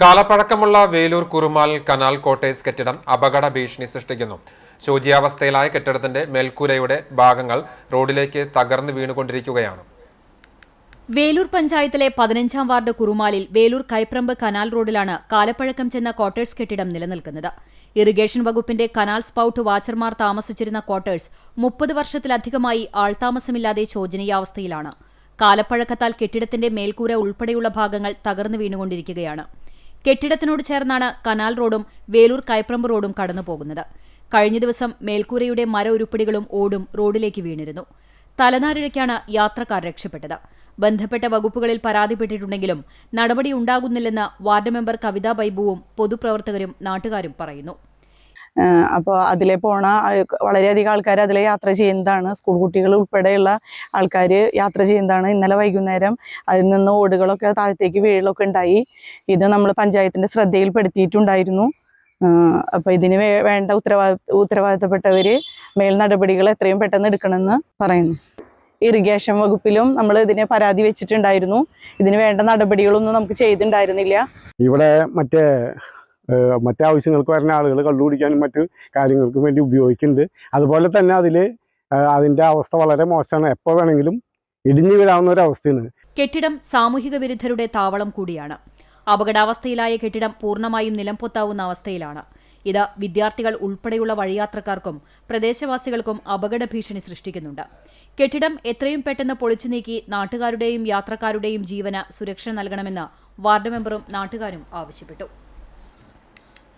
കാലപ്പഴക്കമുള്ള Velur Kurumal canal quarters കെട്ടിടം അപകട ഭീഷണി സൃഷ്ടിക്കുന്നു. ശോച്യാവസ്ഥയിലായ കെട്ടിടത്തിന്റെ മേൽക്കൂരയുടെ ഭാഗങ്ങൾ റോഡിലേക്ക് തകർന്നു വീണുകൊണ്ടിരിക്കുകയാണ്. വേലൂർ പഞ്ചായത്തിലെ 15-ാം വാർഡ് കുറുമാലിൽ വേലൂർ കൈപ്രമ്പ് കനാൽ റോഡിലാണ് കാലപ്പഴക്കം ചെന്ന ക്വാർട്ടേഴ്സ് കെട്ടിടം നിലനിൽക്കുന്നത്. ഇറിഗേഷൻ വകുപ്പിന്റെ കനാൽ സ്പൌട്ട് വാച്ചർമാർ താമസിച്ചിരുന്ന ക്വാർട്ടേഴ്സ് 30 വർഷത്തിലധികമായി ആൾതാമസമില്ലാതെ ശോചനീയാവസ്ഥയിലാണ്. കാലപ്പഴക്കത്താൽ കെട്ടിടത്തിന്റെ മേൽക്കൂര ഉൾപ്പെടെയുള്ള ഭാഗങ്ങൾ തകർന്നു വീണുകൊണ്ടിരിക്കുകയാണ്. കെട്ടിടത്തിനോട് ചേർന്നാണ് കനാൽ റോഡും വേലൂർ കൈപ്രമ്പ് റോഡും കടന്നുപോകുന്നത്. കഴിഞ്ഞ ദിവസം മേൽക്കൂരയുടെ മര ഉരുപ്പടികളും ഓടും റോഡിലേക്ക് വീണിരുന്നു. തലനാരിഴയ്ക്കാണ് യാത്രക്കാർ രക്ഷപ്പെട്ടത്. ബന്ധപ്പെട്ട വകുപ്പുകളിൽ പരാതിപ്പെട്ടിട്ടുണ്ടെങ്കിലും നടപടി ഉണ്ടാകുന്നില്ലെന്ന് വാർഡ് മെമ്പർ കവിത ബൈബുവും പൊതുപ്രവർത്തകരും നാട്ടുകാരും പറയുന്നു. അപ്പോൾ അതിലെ പോണ വളരെയധികം ആൾക്കാർ അതിലെ യാത്ര ചെയ്യുന്നതാണ്. സ്കൂൾ കുട്ടികൾ ഉൾപ്പെടെയുള്ള ആൾക്കാർ യാത്ര ചെയ്യുന്നതാണ്. ഇന്നലെ വൈകുന്നേരം അതിൽ നിന്ന് ഓടുകളൊക്കെ താഴത്തേക്ക് വീഴലൊക്കെ ഉണ്ടായി. ഇത് നമ്മൾ പഞ്ചായത്തിൻ്റെ ശ്രദ്ധയിൽപ്പെടുത്തിയിട്ടുണ്ടായിരുന്നു. അപ്പോൾ ഇതിന് വേണ്ട ഉത്തരവാദിത്തപ്പെട്ടവർ മേൽ നടപടികൾ എത്രയും പെട്ടെന്ന് എടുക്കണമെന്ന് പറയുന്നു. ഇറിഗേഷൻ വകുപ്പിലും നമ്മൾ ഇതിനെ പരാതി വെച്ചിട്ടുണ്ടായിരുന്നു. ഇതിന് വേണ്ട നടപടികളൊന്നും നമുക്ക് ചെയ്തിട്ടുണ്ടായിരുന്നില്ല. ഇവിടെ മറ്റേ ആവശ്യങ്ങൾക്ക് വരുന്ന ആളുകൾ കള്ളു കുടിക്കാനും മറ്റു കാര്യങ്ങൾക്കും വേണ്ടി ഉപയോഗിക്കുന്നുണ്ട്. അതുപോലെ തന്നെ അതിൻ്റെ അവസ്ഥ വളരെ മോശമാണ്. എപ്പോൾ വേണമെങ്കിലും ഇടിഞ്ഞു വീഴാവുന്ന ഒരു അവസ്ഥയാണ്. കെട്ടിടം സാമൂഹിക വിരുദ്ധരുടെ താവളം കൂടിയാണ്. അപകടാവസ്ഥയിലായ കെട്ടിടം പൂർണ്ണമായും നിലംപൊത്താവുന്ന അവസ്ഥയിലാണ്. ഇത് വിദ്യാർത്ഥികൾ ഉൾപ്പെടെയുള്ള വഴിയാത്രക്കാർക്കും പ്രദേശവാസികൾക്കും അപകട ഭീഷണി സൃഷ്ടിക്കുന്നുണ്ട്. കെട്ടിടം എത്രയും പെട്ടെന്ന് പൊളിച്ചു നീക്കി നാട്ടുകാരുടെയും യാത്രക്കാരുടെയും ജീവന് സുരക്ഷ നൽകണമെന്ന് വാർഡ് മെമ്പറും നാട്ടുകാരും ആവശ്യപ്പെട്ടു.